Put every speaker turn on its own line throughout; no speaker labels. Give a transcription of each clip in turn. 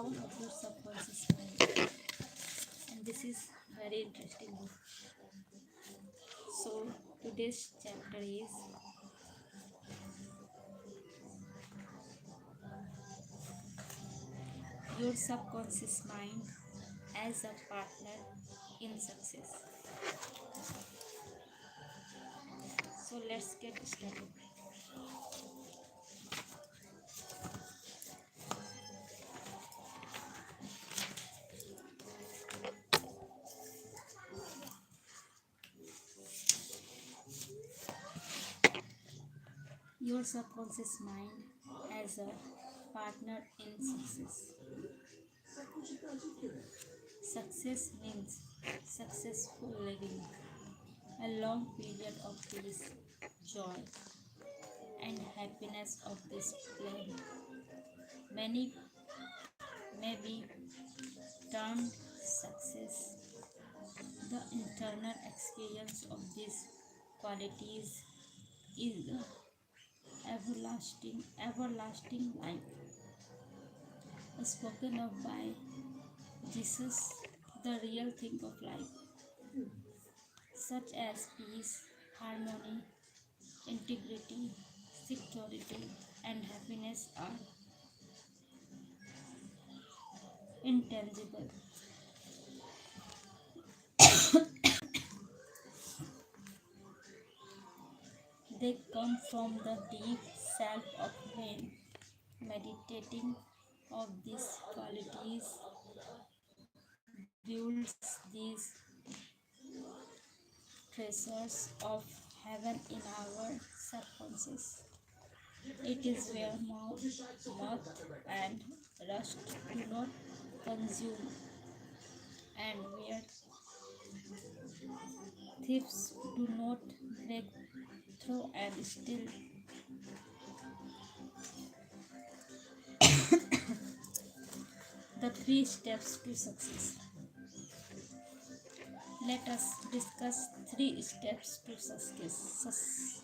Power of Your Subconscious Mind. And this is very interesting book. So today's chapter is Your Subconscious Mind as a Partner in Success. So let's get started. Your subconscious mind as a partner in success. Success means successful living, a long period of peace, joy, and happiness of this plane. Many may be termed success. The internal experience of these qualities is the everlasting life, spoken of by Jesus, the real thing of life, such as peace, harmony, integrity, security, and happiness are intangible. They come from the deep self of man. Meditating of these qualities builds these treasures of heaven in our subconscious. It is where moth and rust do not consume, and where thieves do not break through and steal. The three steps to success. Let us discuss three steps to success.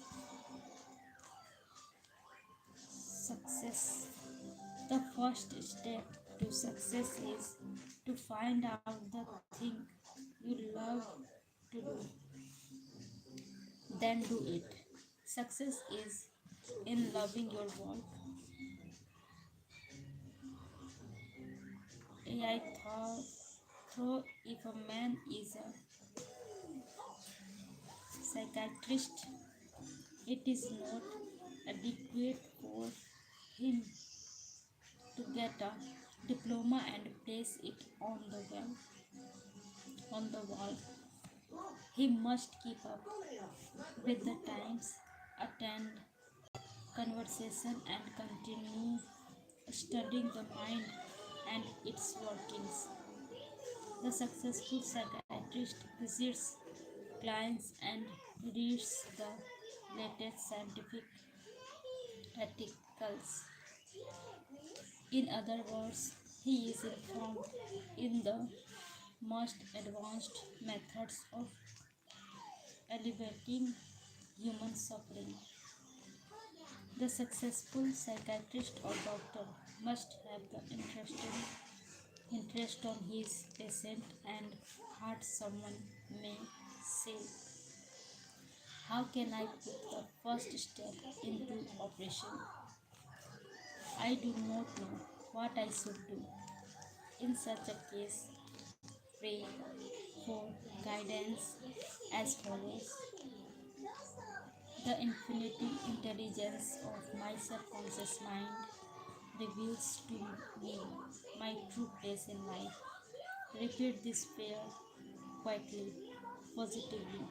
The first step to success is to find out the thing you love to do, then do it. Success is in loving your work. I thought, though, if a man is a psychiatrist, it is not adequate for him to get a diploma and place it on the wall. He must keep up with the times, attend conversation, and continue studying the mind and its workings. The successful psychiatrist visits clients and reads the latest scientific articles. In other words, he is informed in the most advanced methods of alleviating human suffering. The successful psychiatrist or doctor must have the interest on his patient and heart. Someone may say, how can I put the first step into operation? I do not know what I should do. In such a case, pray for guidance as follows. The infinite intelligence of my subconscious mind reveals to me my true place in life. Repeat this prayer quietly, positively,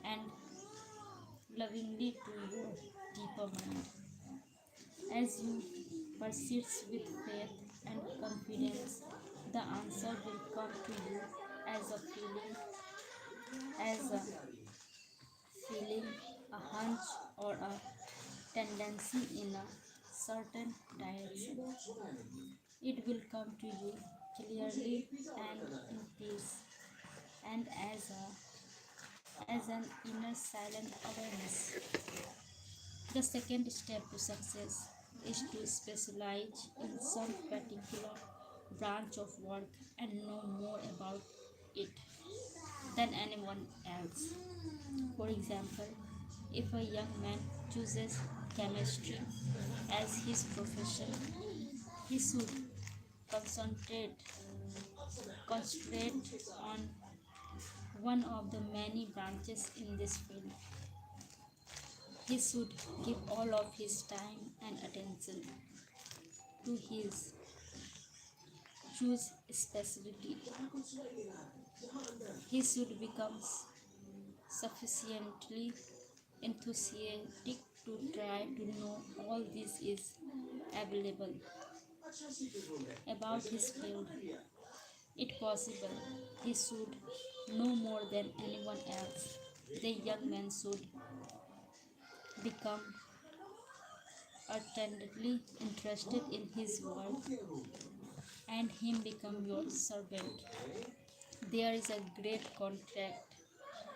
and lovingly to your deeper mind. As you persist with faith and confidence, the answer will come to you as a feeling, a hunch, or a tendency in a certain direction. It will come to you clearly and in peace, and as an inner silent awareness. The second step to success is to specialize in some particular branch of work and know more about it than anyone else. For example, if a young man chooses chemistry as his profession, he should concentrate concentrate on one of the many branches in this field. He should give all of his time and attention to his choose specialty. He should become sufficiently enthusiastic to try to know all this is available about his field. It possible he should know more than anyone else. The young man should become ardently interested in his work and him become your servant. There is a great contract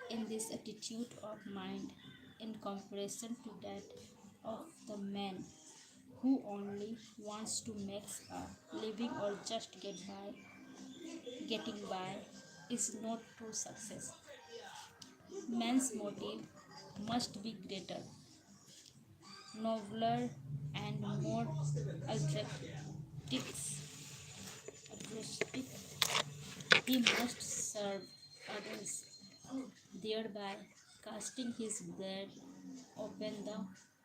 in this attitude of mind in comparison to that of the man who only wants to make a living or just getting by is not true success. Man's motive must be greater, nobler, and more altruistic. altruistic. He must serve others, thereby casting his bread upon the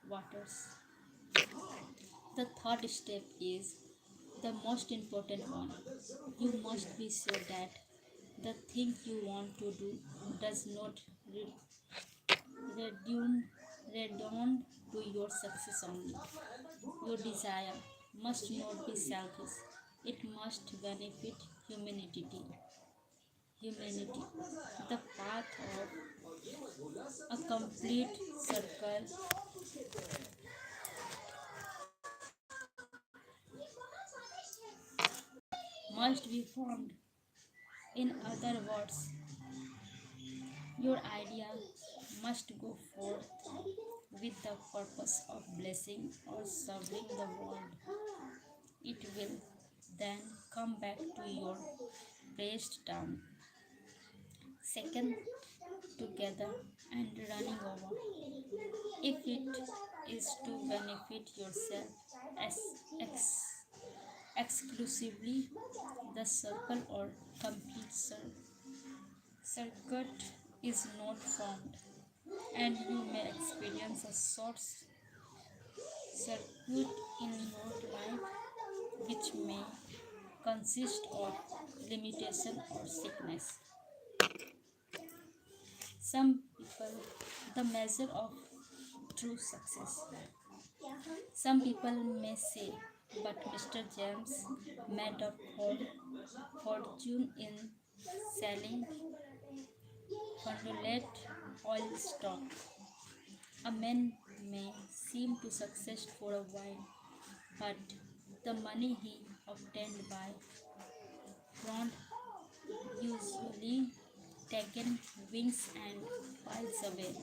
waters. The third step is the most important one. You must be sure that the thing you want to do does not redound, redound to your success only. Your desire must not be selfish. It must benefit humanity. Humanity. The path of a complete circle must be formed. In other words, your idea must go forth with the purpose of blessing or serving the world. It will then come back to your pressed down, second together and running over. If it is to benefit yourself as exclusively, the circle or complete circuit is not formed, and you may experience a short circuit in your life which may consist of limitation or sickness. Some people, the measure of true success. Some people may say, but Mr. James made a fortune in selling condolate oil stock. A man may seem to success for a while, but the money he obtained by fraud usually taken wings and flies away.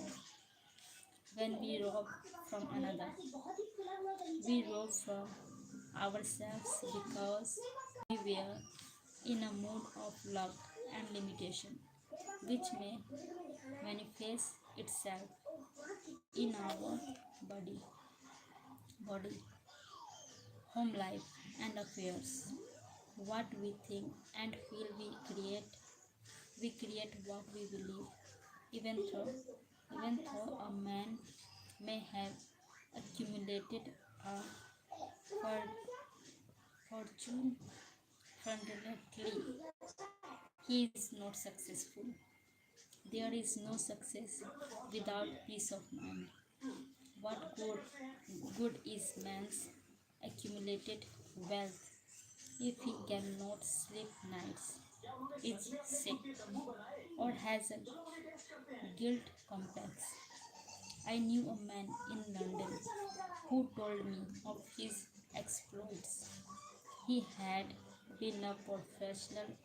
When we rob from another, we rob from ourselves because we were in a mood of luck and limitation, which may manifest itself in our body, body, home life, and affairs. What we think and feel we create what we believe. Even though, even though a man may have accumulated a fortune fraudulently, he is not successful. There is no success without peace of mind. What good is man's accumulated wealth if he cannot sleep nights, is sick, or has a guilt complex? I knew a man in London who told me of his exploits. He had been a professional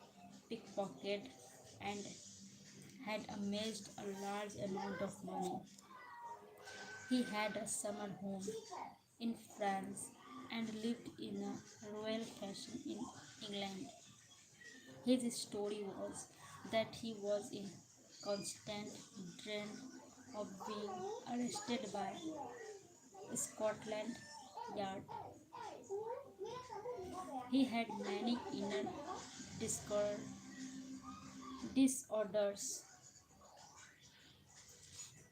pickpocket and had amassed a large amount of money. He had a summer home in France and lived in a royal fashion in England. His story was that he was in constant dread of being arrested by Scotland Yard. He had many inner disorders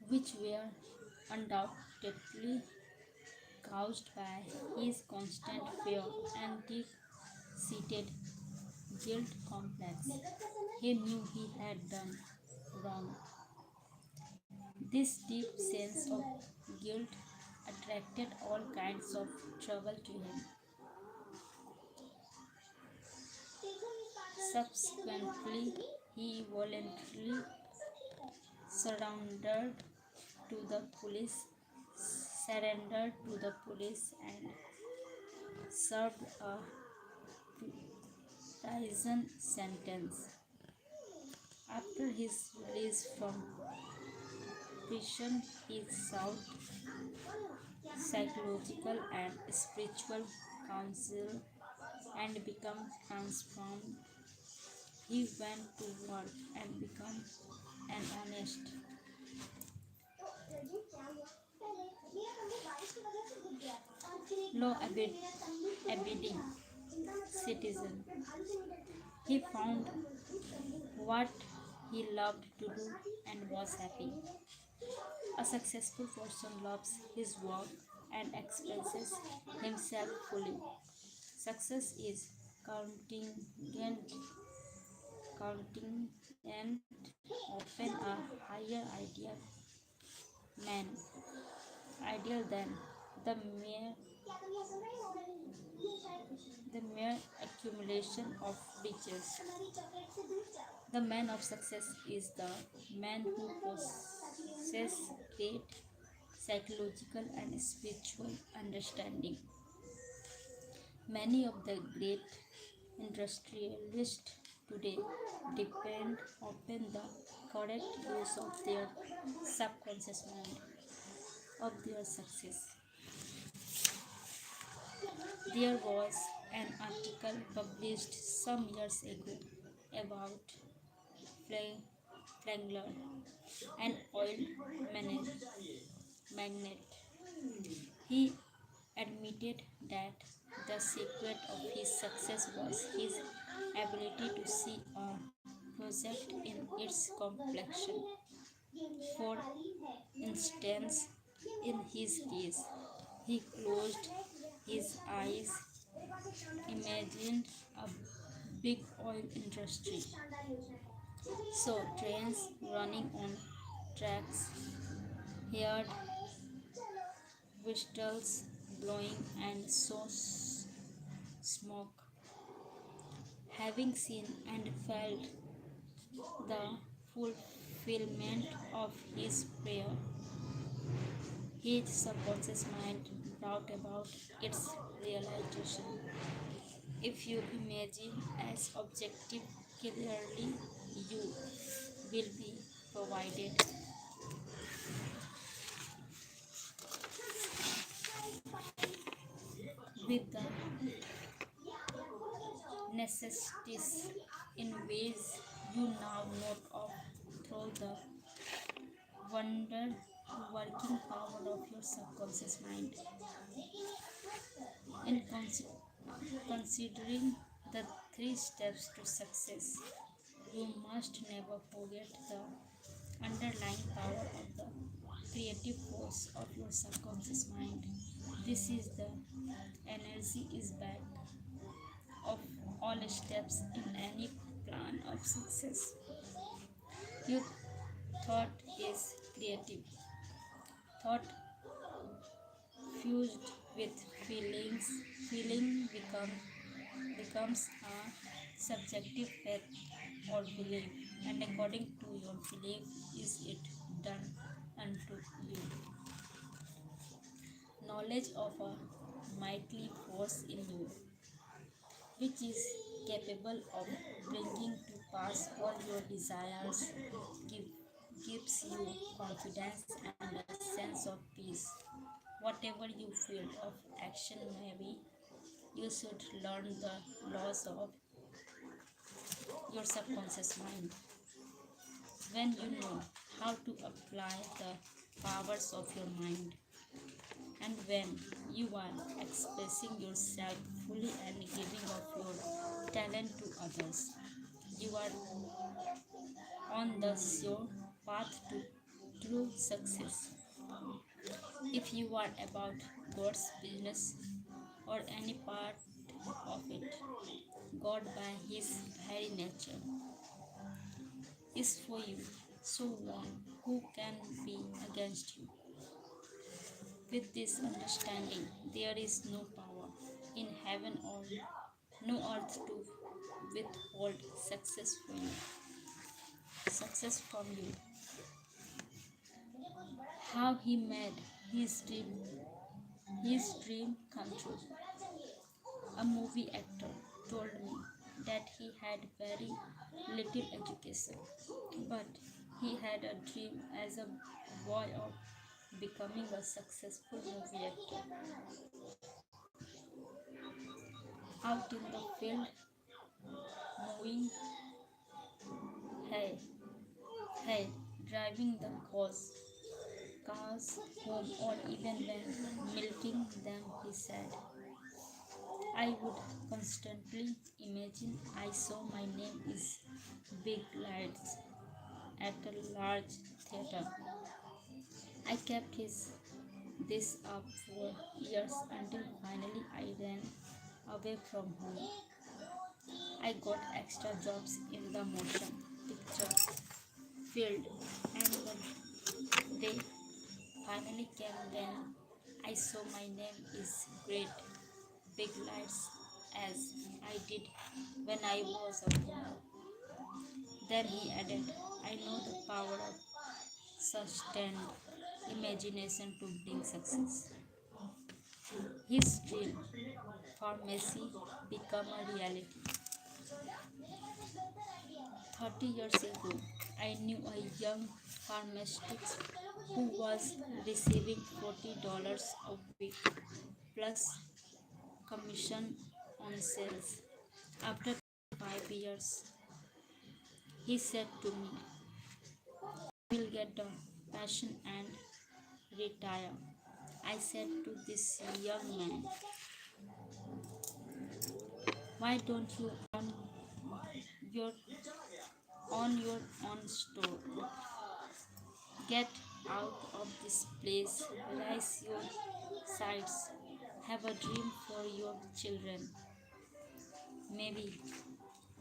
which were undoubtedly caused by his constant fear and deep-seated guilt complex. He knew he had done wrong. This deep sense of guilt attracted all kinds of trouble to him. Subsequently, he voluntarily surrendered to the police, surrendered to the police and served a prison sentence. After his release from prison, he sought psychological and spiritual counsel and became transformed. He went to work and became an honest, law-abiding citizen. He found what he loved to do and was happy. A successful person loves his work and expresses himself fully. Success is contingent often a higher man, ideal than the mere the mere accumulation of riches. The man of success is the man who possesses great psychological and spiritual understanding. Many of the great industrialists today depend upon the correct use of their subconscious mind of their success. There was an article published some years ago about Flangler, an oil magnate. He admitted that the secret of his success was his ability to see a project in its complexion. For instance, in his case, he closed his eyes, imagined a big oil industry, saw trains running on tracks, heard whistles blowing, and saw smoke. Having seen and felt the fulfillment of his prayer, his subconscious mind brought about its realization. If you imagine as objective clearly, you will be provided with the necessities in ways you now note of through the wonder working power of your subconscious mind. In considering the three steps to success, you must never forget the underlying power of the creative force of your subconscious mind. This is the energy is back of all steps in any plan of success. Your thought is creative. Thought fused with feelings, becomes a subjective faith or belief, and according to your belief is it done unto you. Knowledge of a mighty force in you, which is capable of bringing to pass all your desires, give, gives you confidence and a sense of peace. Whatever your field of action may be, you should learn the laws of your subconscious mind. When you know how to apply the powers of your mind, and when you are expressing yourself fully and giving of your talent to others, you are on the sure path to true success. If you are about God's business or any part of it, God by His very nature is for you. So one who can be against you? With this understanding, there is no power in heaven or no earth to withhold success from you. How he made his dream come true. A movie actor told me that he had very little education, but he had a dream as a boy of becoming a successful movie actor. Out in the field, mowing hay, hay, driving the cars home, or even when milking them, he said, I would constantly imagine I saw my name is big lights at a large theater. I kept this up for years until finally I ran away from home. I got extra jobs in the motion picture field, and the day finally came when I saw my name is great big lights as I did when I was a boy. Then he added, I know the power of sustained imagination to bring success. His dream pharmacy became a reality. 30 years ago, I knew a young pharmacist who was receiving $40 a week plus commission on sales. After 5 years, he said to me, I will get the passion and retire. I said to this young man, why don't you your your own store? Get out of this place, raise your sights, have a dream for your children. Maybe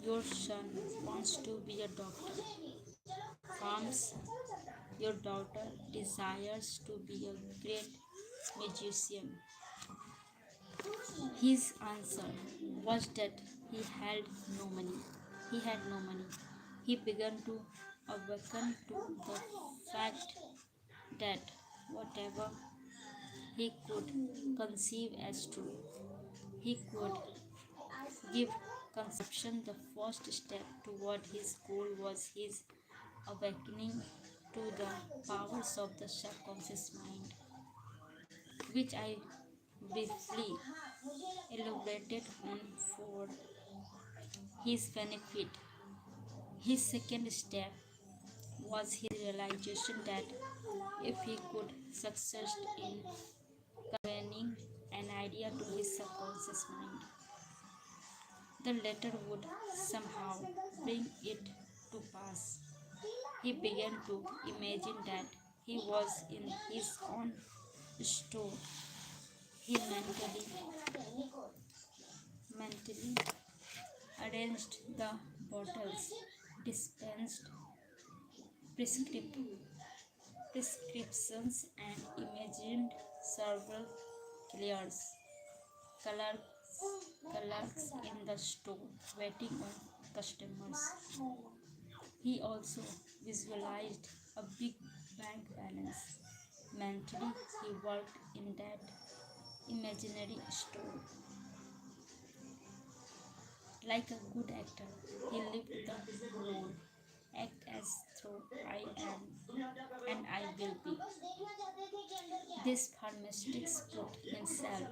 your son wants to be a doctor. Farms, your daughter desires to be a great musician. His answer was that no money. He had no money. He began to awaken to the fact that whatever he could conceive as true, he could give conception. The first step toward his goal was his awakening to the powers of the subconscious mind, which I briefly elaborated on for his benefit. His second step was his realization that if he could succeed in conveying an idea to his subconscious mind, the latter would somehow bring it to pass. He began to imagine that he was in his own store. He mentally arranged the bottles, dispensed prescrip- prescriptions, and imagined several clerks, clerks in the store waiting on customers. He also visualized a big bank balance. Mentally, he worked in that imaginary store. Like a good actor, he lived the role. Act as though I am and I will be. This pharmacist put himself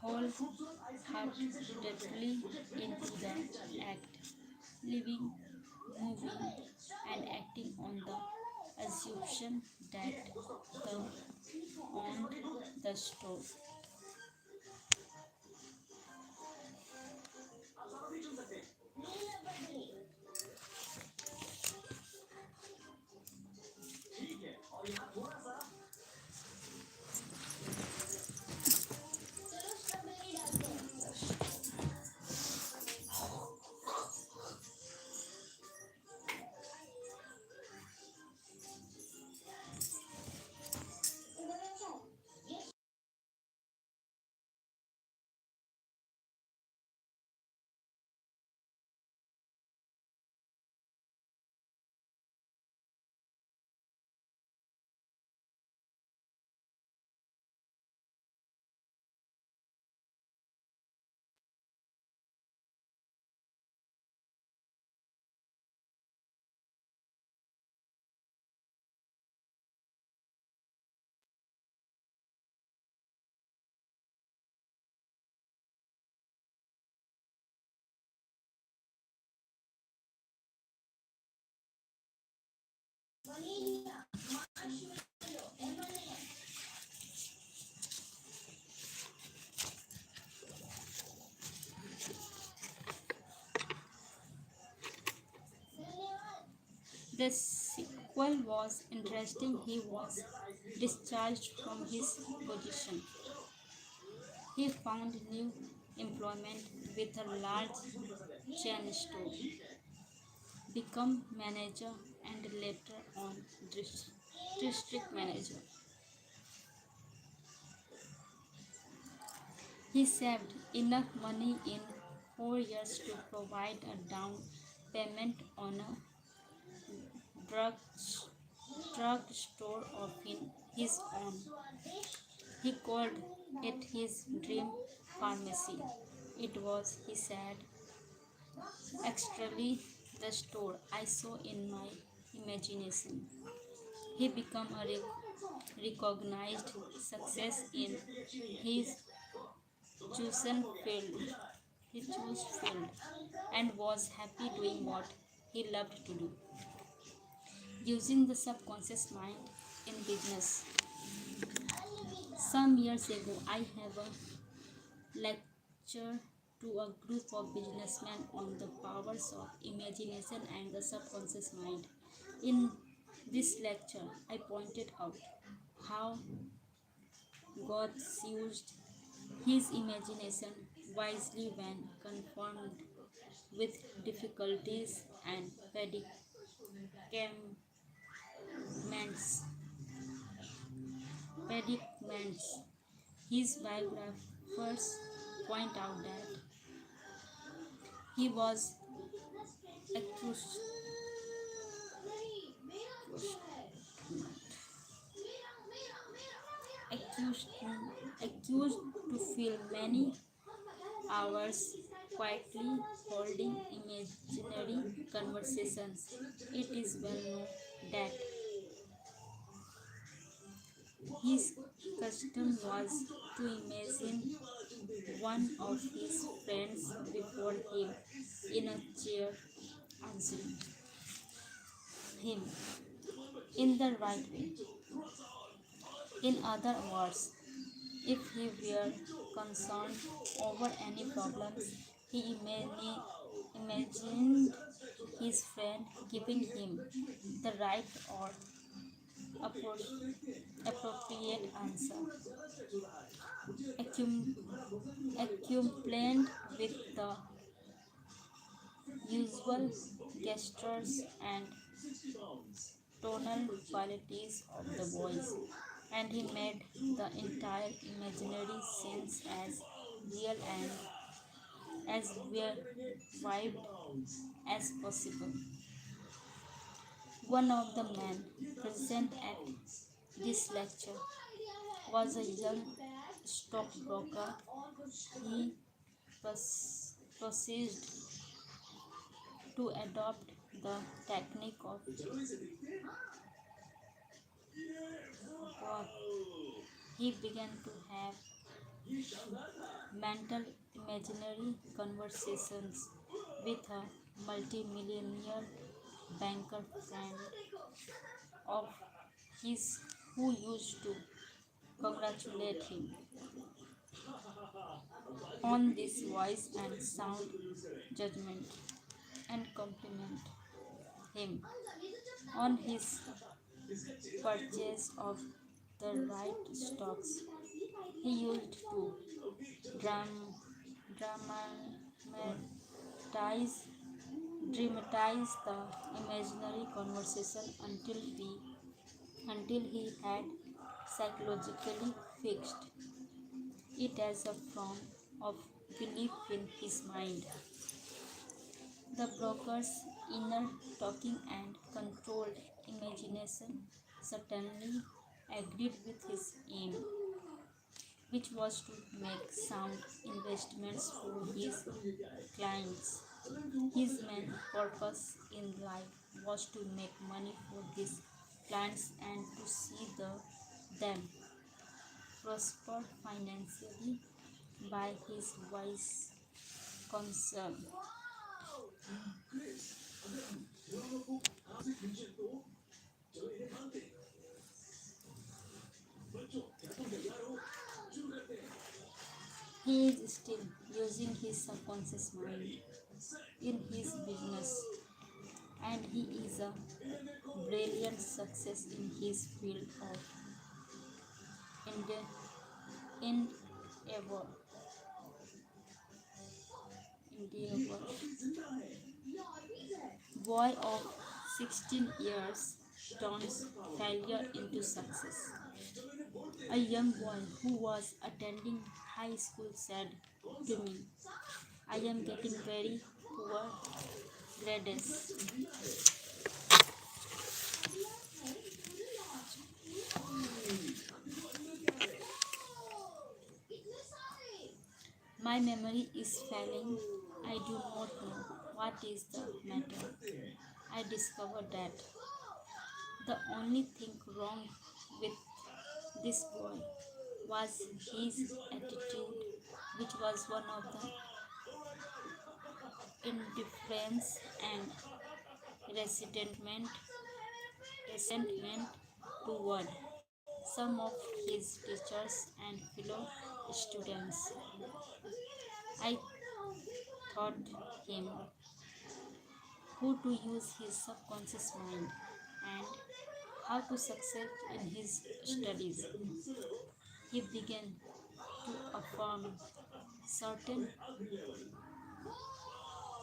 wholeheartedly into the act, living, moving, and acting on the assumption that the owned the store. The sequel was interesting. He was discharged from his position. He found new employment with a large chain store, become manager and later on district manager. He saved enough money in 4 years to provide a down payment on a drug, drug store of his own. He called it his dream pharmacy. It was, he said, actually the store I saw in my imagination. He became a recognized success in his chosen field. He chose field and was happy doing what he loved to do. Using the subconscious mind in business. Some years ago, I have a lecture to a group of businessmen on the powers of imagination and the subconscious mind. In this lecture, I pointed out how God used his imagination wisely when confronted with difficulties and predicaments. predicaments. His biographers point out that he was accused, accused, accused to fill many hours quietly holding imaginary conversations. It is well known that his custom was to imagine one of his friends before him in a chair answering him in the right way. In other words, if he were concerned over any problems, he imagined his friend giving him the right or appropriate answer. Accompanied with the usual gestures and tonal qualities of the voice, and he made the entire imaginary scenes as real and as vivid as possible. One of the men present at this lecture was a young stockbroker. He proceeded to adopt the technique of God. He began to have mental imaginary conversations with a multimillionaire banker friend of his who used to congratulate him on this wise and sound judgment and compliment him on his purchase of the right stocks. He used to dram- dramatize, dramatize the imaginary conversation until he had psychologically fixed it as a form of belief in his mind. The broker's inner talking and controlled imagination certainly agreed with his aim, which was to make sound investments for his clients. His main purpose in life was to make money for his clients and to see them prosper financially by his wise counsel. He is still using his subconscious mind in his business, and he is a brilliant success in his field of endeavor. endeavor. Boy of 16 years turns failure into success. A young boy who was attending high school said to me, I am getting very poor grades. My memory is failing. I do not know what is the matter. I discovered that the only thing wrong with this boy was his attitude, which was one of the indifference and resentment toward some of his teachers and fellow students. I taught him how to use his subconscious mind and how to succeed in his studies. He began to affirm certain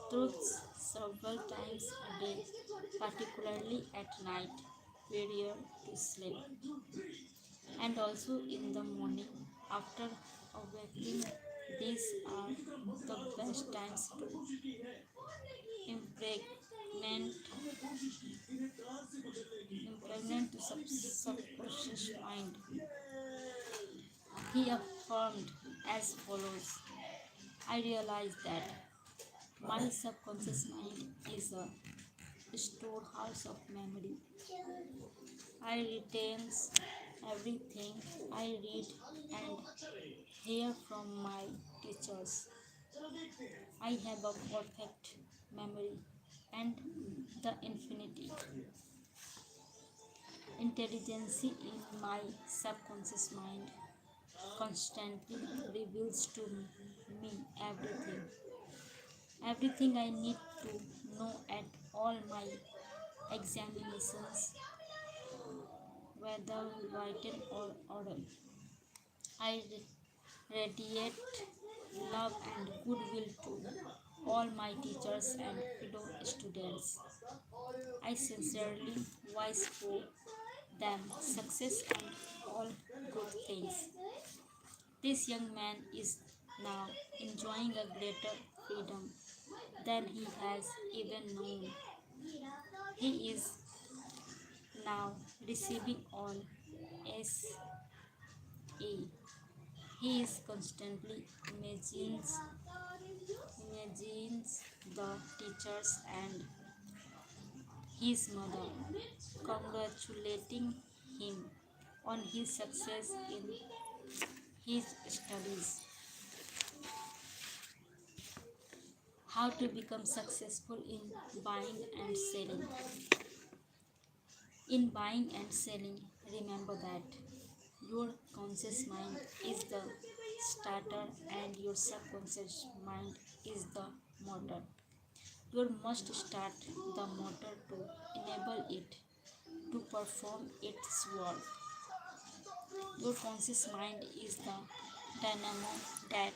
truths several times a day, particularly at night prior to sleep, and also in the morning after awakening. These are the best times to impregnate, impregnate the subconscious mind. He affirmed as follows: I realize that my subconscious mind is a storehouse of memory. I retains everything I read and hear from my teachers. I have a perfect memory and the infinity intelligence in my subconscious mind constantly reveals to me everything. Everything I need to know at all my examinations, whether written or oral. I radiate love and goodwill to all my teachers and fellow students. I sincerely wish for them success and all good things. This young man is now enjoying a greater freedom than he has even known. He is now receiving all SA. He is constantly imagines the teachers and his mother congratulating him on his success in his studies. How to become successful in buying and selling. In buying and selling, remember that your conscious mind is the starter and your subconscious mind is the motor. You must start the motor to enable it to perform its work. Your conscious mind is the dynamo that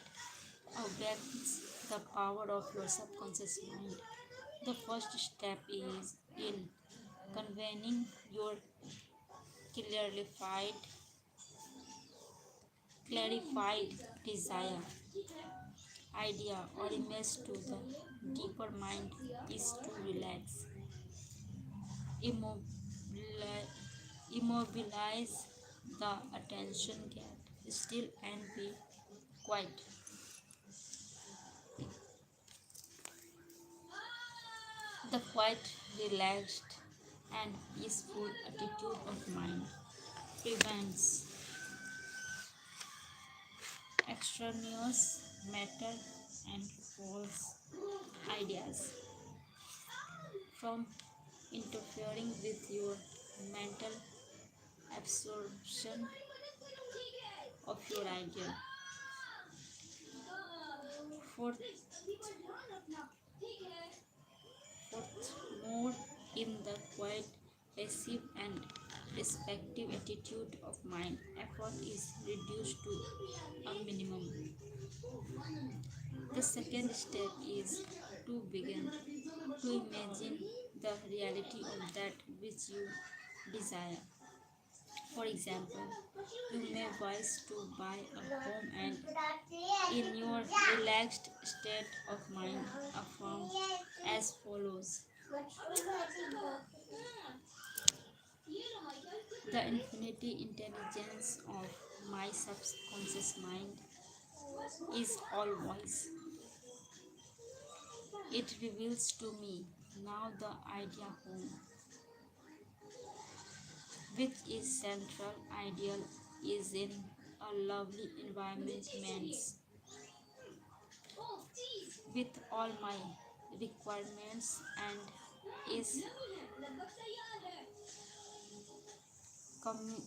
awakens the power of your subconscious mind. The first step is in conveying your clarified, clarified desire, idea, or image to the deeper mind is to relax, immobili- immobilize the attention, get still, and be quiet. The quiet, relaxed, and peaceful attitude of mind prevents extraneous matter and false ideas from interfering with your mental absorption of your idea. Fourth, more in the quiet, passive, and respective attitude of mind, effort is reduced to a minimum. The second step is to begin to imagine the reality of that which you desire. For example, you may wish to buy a home and in your relaxed state of mind affirm as follows. The infinity intelligence of my subconscious mind is all wise. It reveals to me now the idea home, which is central ideal, is in a lovely environment with all my requirements and is com-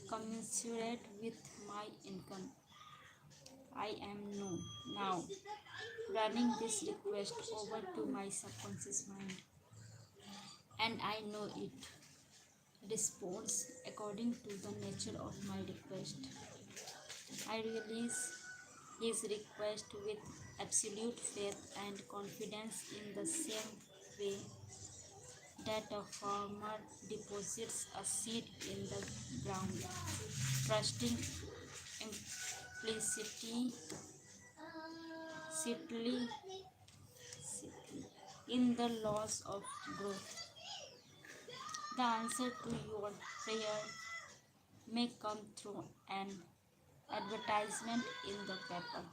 commensurate with my income. I am now running this request over to my subconscious mind, and I know it responds according to the nature of my request. I release his request with absolute faith and confidence in the same way that a farmer deposits a seed in the ground, trusting implicitly in the laws of growth. The answer to your prayer may come through an advertisement in the paper,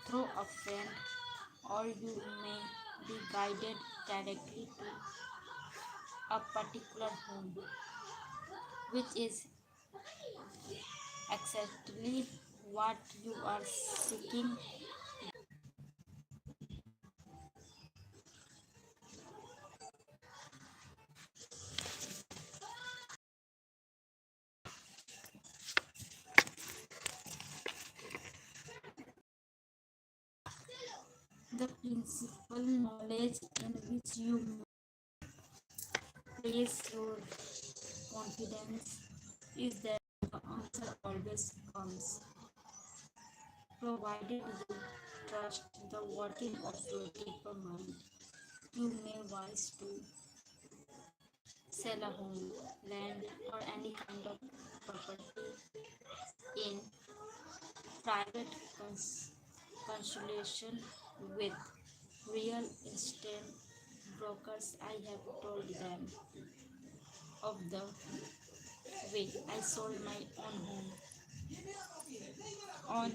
through a friend, or you may be guided directly to a particular home, which is exactly what you are seeking. The principal knowledge in which you place your confidence is that the answer always comes, provided you trust the working of your deeper mind. You may wish to sell a home, land, or any kind of property in private consultation with real estate brokers. I have told them of the way I sold my own home on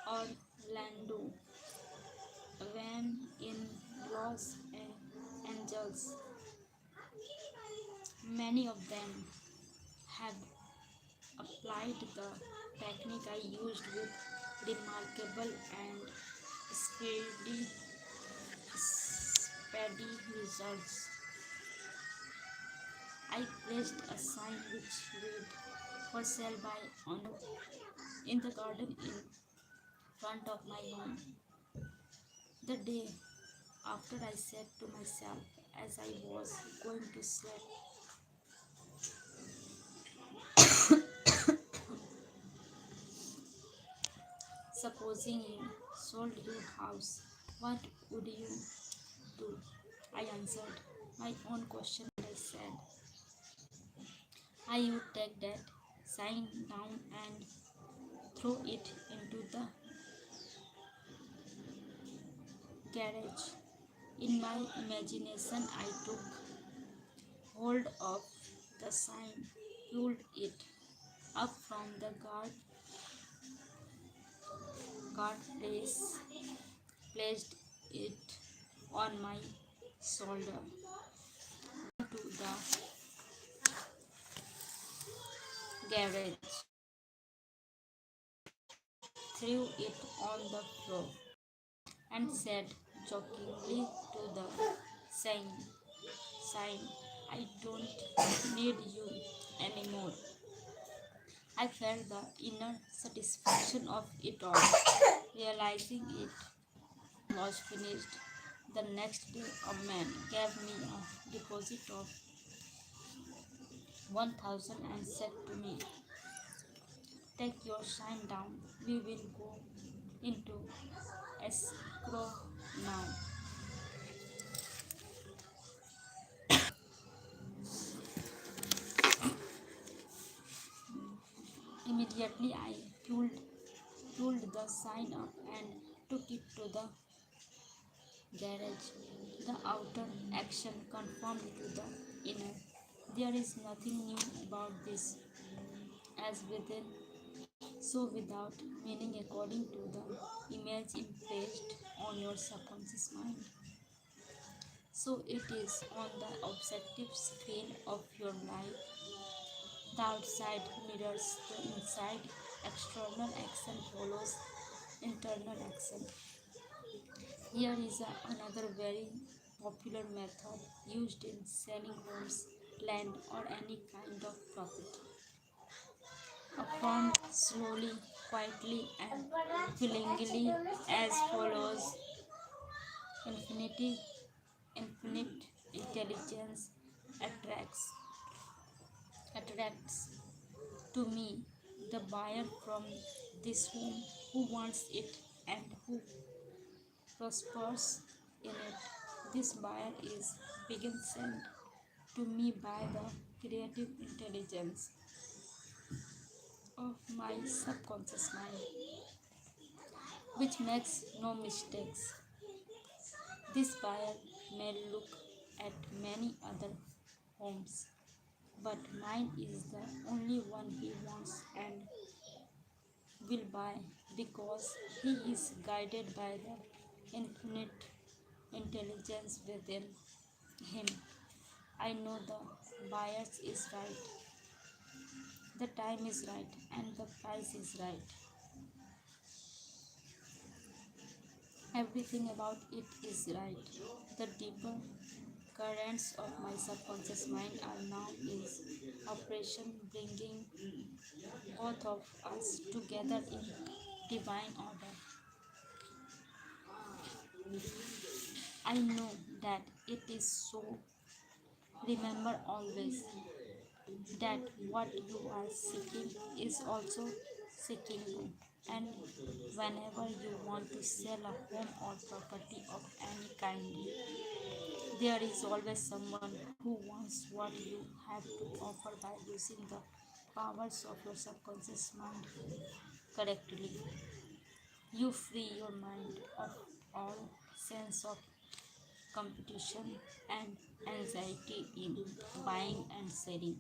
Orlando when in Los Angeles. Many of them have applied the technique I used with remarkable and speedy, speedy results. I placed a sign which read for sale by honor in the garden in front of my home. The day after, I said to myself as I was going to sleep, supposing you sold your house, what would you do? I answered my own question and I said, I would take that sign down and throw it into the garage. In my imagination, I took hold of the sign, pulled it up from the guard place, placed it on my shoulder, to the garage, threw it on the floor, and said jokingly to the sign, sign, I don't need you anymore. I felt the inner satisfaction of it all, realizing it was finished. The next day, a man gave me a deposit of 1,000 and said to me, take your sign down. We will go into escrow now. Immediately, I pulled the sign up and took it to the garage. The outer action conformed to the inner. There is nothing new about this, as within, so without, meaning according to the image impressed on your subconscious mind. So it is on the objective screen of your life. The outside mirrors the inside. External action follows internal action. Here is another very popular method used in selling homes, land, or any kind of property. Affirm slowly, quietly, and willingly as follows: Infinity, infinite intelligence attracts attracts to me the buyer from this home who wants it and who prospers in it. This buyer is being sent to me by the creative intelligence of my subconscious mind, which makes no mistakes. This buyer may look at many other homes, but mine is the only one he wants and will buy because he is guided by the infinite intelligence within him. I know the bias is right, the time is right, and the price is right. Everything about it is right. The deeper currents of my subconscious mind are now in operation, bringing both of us together in divine order. I know that it is so. Remember always that what you are seeking is also seeking you. And whenever you want to sell a home or property of any kind, there is always someone who wants what you have to offer by using the powers of your subconscious mind correctly. You free your mind of all sense of competition and anxiety in buying and selling.